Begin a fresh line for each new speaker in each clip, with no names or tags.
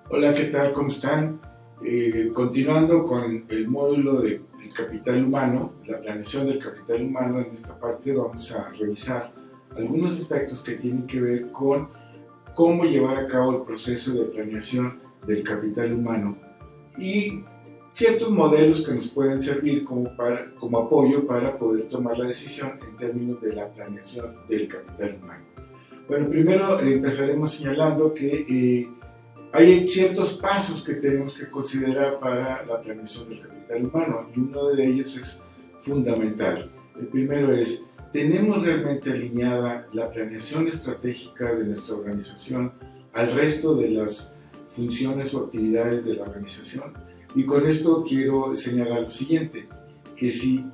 Hola, ¿qué tal? ¿Cómo están? Continuando con el módulo del capital humano, la planeación del capital humano, en esta parte vamos a revisar algunos aspectos que tienen que ver con cómo llevar a cabo el proceso de planeación del capital humano y ciertos modelos que nos pueden servir como apoyo para poder tomar la decisión en términos de la planeación del capital humano. Bueno, primero empezaremos señalando que hay ciertos pasos que tenemos que considerar para la planeación del capital humano y uno de ellos es fundamental. El primero es, ¿tenemos realmente alineada la planeación estratégica de nuestra organización al resto de las funciones o actividades de la organización? Y con esto quiero señalar lo siguiente, que si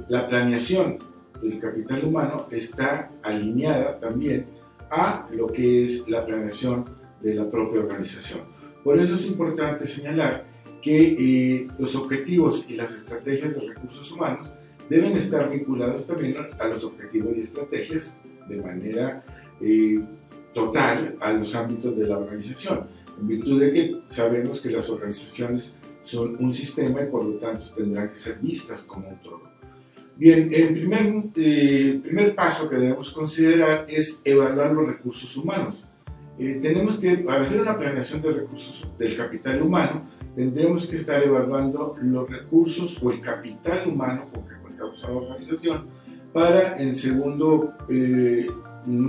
la planeación del capital humano está alineada también a lo que es la planeación de la propia organización. Por eso es importante señalar que los objetivos y las estrategias de recursos humanos deben estar vinculados también a los objetivos y estrategias de manera total a los ámbitos de la organización, en virtud de que sabemos que las organizaciones son un sistema y por lo tanto tendrán que ser vistas como un todo. Bien, el primer paso que debemos considerar es evaluar los recursos humanos. Tenemos que, para hacer una planeación de recursos del capital humano, tendremos que estar evaluando los recursos o el capital humano con que contamos a la organización para, en un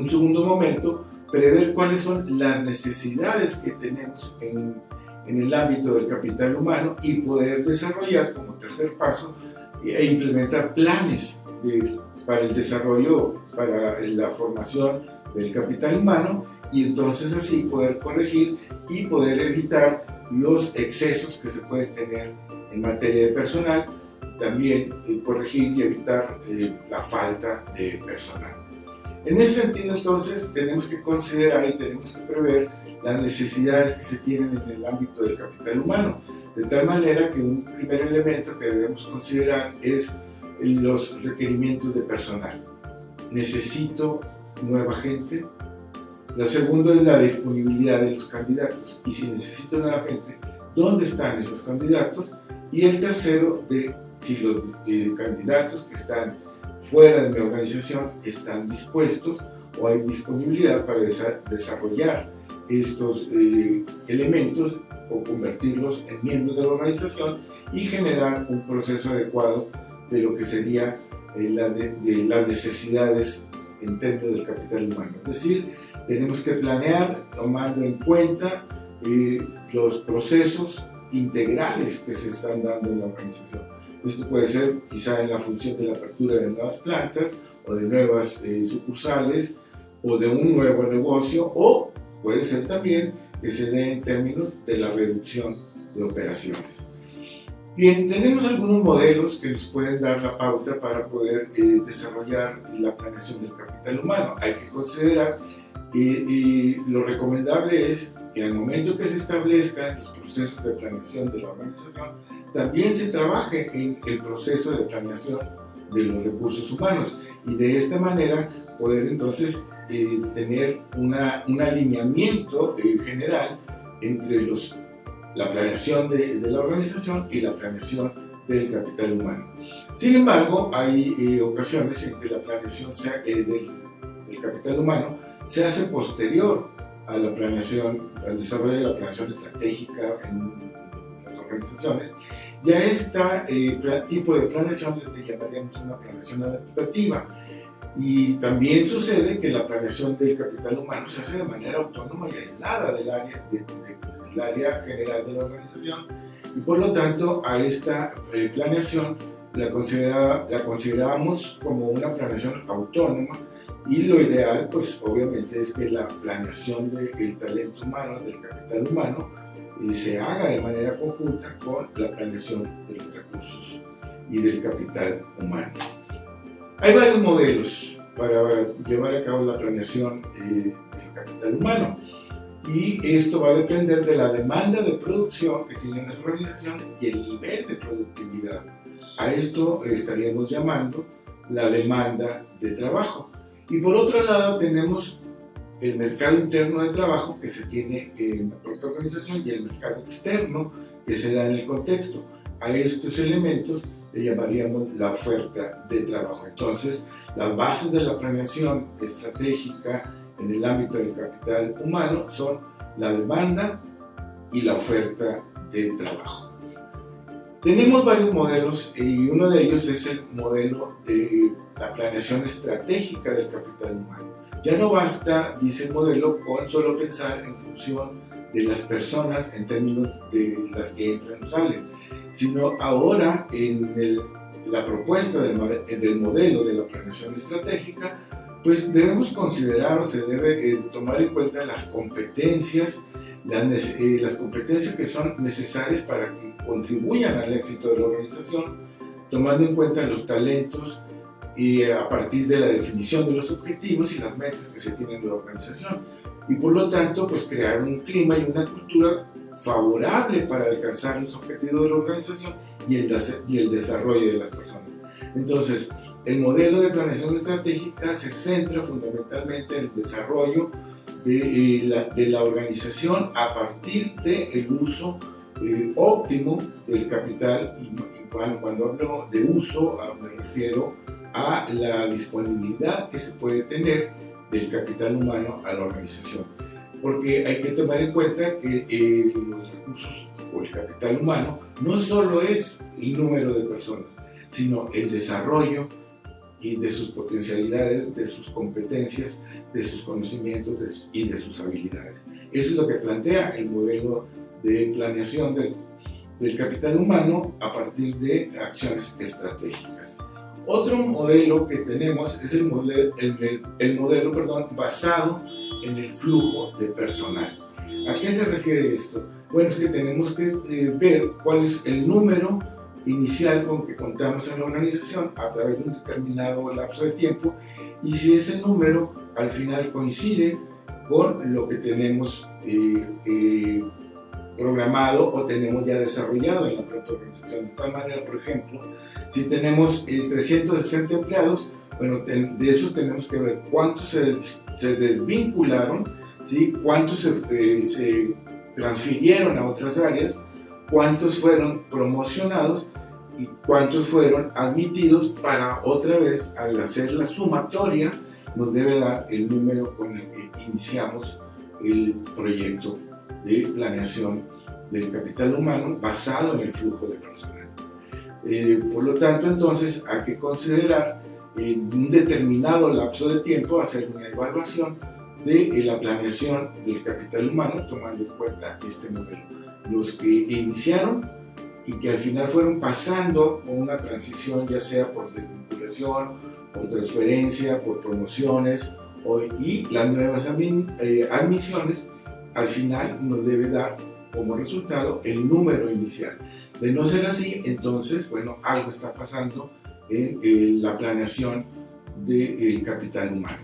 segundo momento, prever cuáles son las necesidades que tenemos en el ámbito del capital humano y poder desarrollar como tercer paso e implementar planes para el desarrollo, para la formación del capital humano y entonces así poder corregir y poder evitar los excesos que se pueden tener en materia de personal, también corregir y evitar la falta de personal. En ese sentido entonces tenemos que considerar y tenemos que prever las necesidades que se tienen en el ámbito del capital humano, de tal manera que un primer elemento que debemos considerar es los requerimientos de personal. Necesito nueva gente. Lo segundo es la disponibilidad de los candidatos y si necesito nueva gente, ¿dónde están esos candidatos? Y el tercero, de si los candidatos que están fuera de mi organización están dispuestos o hay disponibilidad para desarrollar estos elementos o convertirlos en miembros de la organización y generar un proceso adecuado de lo que sería de las necesidades en términos del capital humano. Es decir, tenemos que planear tomando en cuenta los procesos integrales que se están dando en la organización. Esto puede ser quizá en la función de la apertura de nuevas plantas o de nuevas sucursales o de un nuevo negocio o puede ser también que se dé en términos de la reducción de operaciones. Bien, tenemos algunos modelos que nos pueden dar la pauta para poder desarrollar la planeación del capital humano. Hay que considerar que lo recomendable es que al momento que se establezcan los procesos de planeación de la organización, también se trabaje en el proceso de planeación de los recursos humanos y de esta manera poder entonces tener un alineamiento general entre la planeación de la organización y la planeación del capital humano. Sin embargo, hay ocasiones en que la planeación del capital humano se hace posterior a la planeación, al desarrollo de la planeación estratégica en las organizaciones. Y a este tipo de planeación le llamaríamos una planeación adaptativa. Y también sucede que la planeación del capital humano se hace de manera autónoma y aislada del área general de la organización y por lo tanto a esta planeación la consideramos como una planeación autónoma y lo ideal pues obviamente es que la planeación del talento humano, del capital humano se haga de manera conjunta con la planeación de los recursos y del capital humano. Hay varios modelos para llevar a cabo la planeación del capital humano y esto va a depender de la demanda de producción que tienen las organizaciones y el nivel de productividad. A esto estaríamos llamando la demanda de trabajo. Y por otro lado tenemos el mercado interno de trabajo que se tiene en la propia organización y el mercado externo que se da en el contexto. A estos elementos le llamaríamos la oferta de trabajo. Entonces, las bases de la planeación estratégica en el ámbito del capital humano son la demanda y la oferta de trabajo. Tenemos varios modelos y uno de ellos es el modelo de la planeación estratégica del capital humano. Ya no basta, dice el modelo, con solo pensar en función de las personas en términos de las que entran o salen, sino ahora en la propuesta del modelo de la planeación estratégica, pues debemos considerar o se debe tomar en cuenta las competencias, las competencias que son necesarias para que contribuyan al éxito de la organización, tomando en cuenta los talentos y a partir de la definición de los objetivos y las metas que se tienen en la organización. Y por lo tanto, pues crear un clima y una cultura favorable para alcanzar los objetivos de la organización y el desarrollo de las personas. Entonces, el modelo de planeación estratégica se centra fundamentalmente en el desarrollo de la organización a partir del uso óptimo del capital. Y cuando hablo de uso, me refiero a la disponibilidad que se puede tener del capital humano a la organización. Porque hay que tomar en cuenta que los recursos o el capital humano no solo es el número de personas, sino el desarrollo y de sus potencialidades, de sus competencias, de sus conocimientos y de sus habilidades. Eso es lo que plantea el modelo de planeación del capital humano a partir de acciones estratégicas. Otro modelo que tenemos es el modelo basado en el flujo de personal. ¿A qué se refiere esto? Bueno, es que tenemos que ver cuál es el número inicial con que contamos en la organización a través de un determinado lapso de tiempo y si ese número al final coincide con lo que tenemos programado o tenemos ya desarrollado en la propia organización. De tal manera, por ejemplo, si tenemos 360 empleados, bueno, de esos tenemos que ver cuántos se desvincularon, ¿sí? Cuántos se transfirieron a otras áreas, cuántos fueron promocionados y cuántos fueron admitidos para otra vez, al hacer la sumatoria, nos debe dar el número con el que iniciamos el proyecto de planeación del capital humano basado en el flujo de personal. Por lo tanto, entonces, hay que considerar en un determinado lapso de tiempo hacer una evaluación de la planeación del capital humano tomando en cuenta este modelo. Los que iniciaron y que al final fueron pasando con una transición, ya sea por desvinculación, por transferencia, por promociones y las nuevas admisiones, al final nos debe dar como resultado el número inicial. De no ser así, entonces, bueno, algo está pasando en la planeación del capital humano.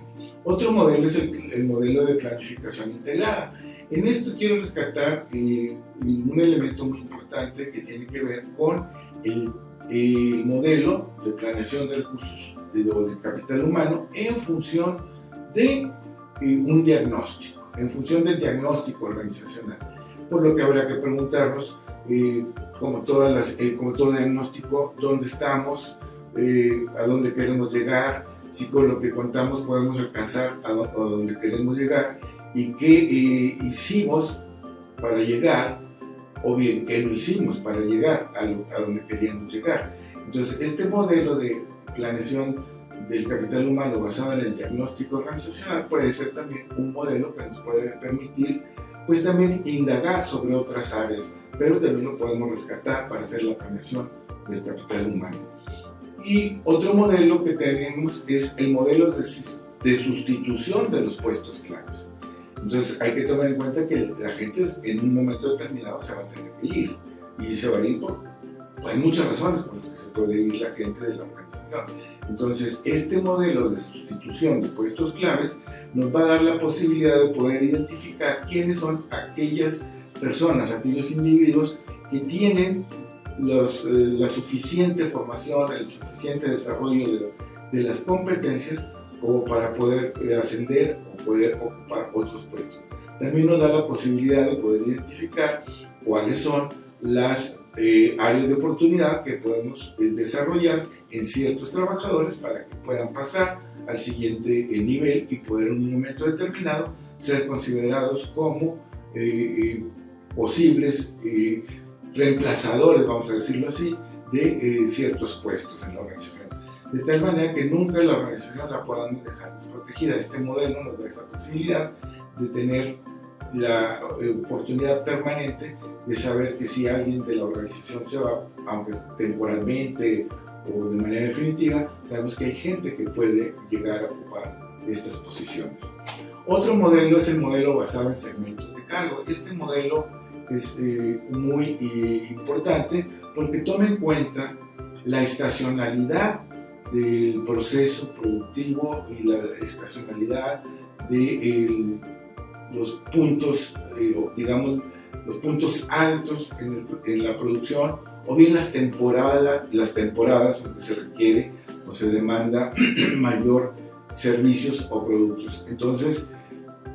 Otro modelo es el modelo de planificación integrada. En esto quiero rescatar un elemento muy importante que tiene que ver con el modelo de planeación de recursos del capital humano en función de un diagnóstico, en función del diagnóstico organizacional. Por lo que habrá que preguntarnos, como todo diagnóstico, dónde estamos, a dónde queremos llegar, si con lo que contamos podemos alcanzar a dónde queremos llegar y qué hicimos para llegar, o bien qué no hicimos para llegar a donde queríamos llegar. Entonces, este modelo de planeación del capital humano basado en el diagnóstico organizacional puede ser también un modelo que nos puede permitir pues también indagar sobre otras áreas, pero también lo podemos rescatar para hacer la planeación del capital humano. Y otro modelo que tenemos es el modelo de sustitución de los puestos claves. Entonces hay que tomar en cuenta que la gente en un momento determinado se va a tener que ir y se va a ir hay muchas razones por las que se puede ir la gente de la organización. Entonces este modelo de sustitución de puestos claves nos va a dar la posibilidad de poder identificar quiénes son aquellas personas, aquellos individuos que tienen la suficiente formación, el suficiente desarrollo de las competencias como para poder ascender o poder ocupar otros puestos. También nos da la posibilidad de poder identificar cuáles son las áreas de oportunidad que podemos desarrollar en ciertos trabajadores para que puedan pasar al siguiente nivel y poder en un momento determinado ser considerados como posibles reemplazadores, vamos a decirlo así, de ciertos puestos en la organización. De tal manera que nunca la organización la podamos dejar desprotegida. Este modelo nos da esa posibilidad de tener la oportunidad permanente de saber que si alguien de la organización se va, aunque temporalmente o de manera definitiva, sabemos que hay gente que puede llegar a ocupar estas posiciones. Otro modelo es el modelo basado en segmentos de cargo. Este modelo es muy importante porque toma en cuenta la estacionalidad del proceso productivo y la estacionalidad de los puntos, digamos, los puntos altos en la producción, o bien las temporadas donde se requiere o se demanda mayor servicios o productos. Entonces,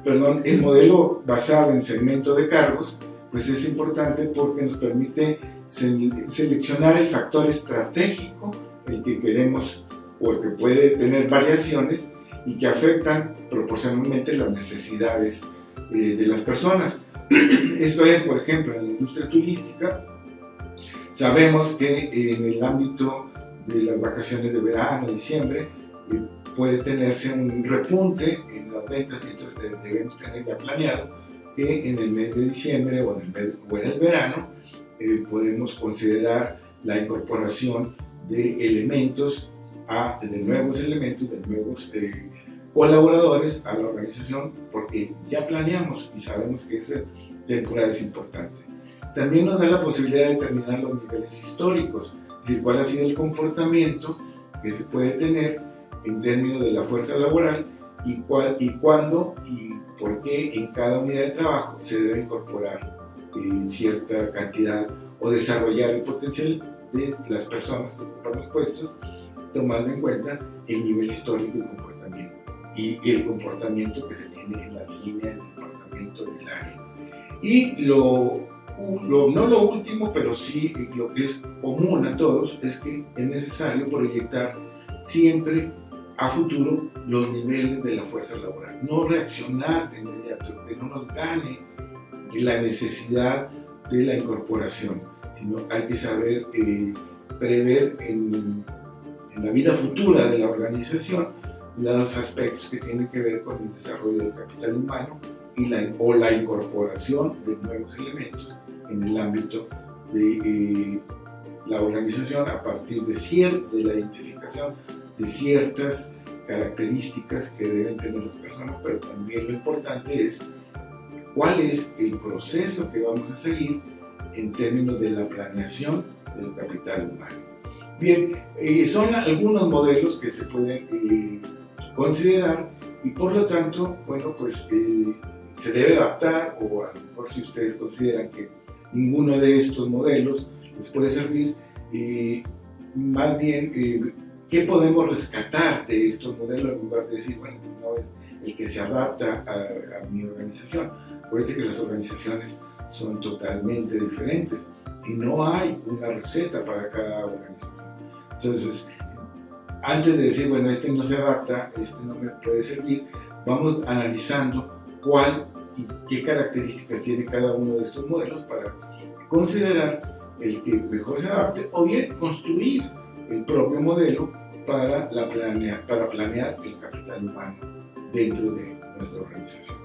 el modelo basado en segmento de cargos, pues es importante porque nos permite seleccionar el factor estratégico, el que queremos o el que puede tener variaciones y que afectan proporcionalmente las necesidades de las personas. Esto es, por ejemplo, en la industria turística, sabemos que en el ámbito de las vacaciones de verano, diciembre, puede tenerse un repunte en las ventas y entonces debemos tener ya planeado que en el mes de diciembre o en el verano podemos considerar la incorporación de elementos, de nuevos colaboradores a la organización, porque ya planeamos y sabemos que esa temporada es importante. También nos da la posibilidad de determinar los niveles históricos, es decir, cuál ha sido el comportamiento que se puede tener en términos de la fuerza laboral y cuándo y por qué en cada unidad de trabajo se debe incorporar cierta cantidad o desarrollar el potencial de las personas que ocupan los puestos, tomando en cuenta el nivel histórico y comportamiento y el comportamiento que se tiene en la línea del departamento del área. Y no lo último, pero sí lo que es común a todos, es que es necesario proyectar siempre a futuro los niveles de la fuerza laboral, no reaccionar de inmediato, que no nos gane la necesidad de la incorporación, sino hay que saber prever en la vida futura de la organización los aspectos que tienen que ver con el desarrollo del capital humano o la incorporación de nuevos elementos en el ámbito de la organización a partir de la identificación de ciertas características que deben tener las personas, pero también lo importante es cuál es el proceso que vamos a seguir en términos de la planeación del capital humano. Bien, son algunos modelos que se pueden considerar y por lo tanto, bueno, pues se debe adaptar, o a lo mejor si ustedes consideran que ninguno de estos modelos les puede servir, más bien ¿qué podemos rescatar de estos modelos en lugar de decir, bueno, no es el que se adapta a mi organización? Parece que las organizaciones son totalmente diferentes y no hay una receta para cada organización. Entonces, antes de decir, bueno, este no se adapta, este no me puede servir, vamos analizando cuál y qué características tiene cada uno de estos modelos para considerar el que mejor se adapte, o bien construir el propio modelo para planear el capital humano dentro de nuestra organización.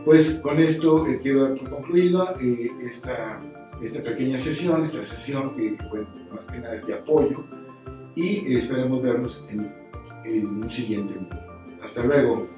Pues con esto quiero dar por concluida esta pequeña sesión, que bueno, más que nada es de apoyo, y esperemos vernos en un siguiente. Hasta luego.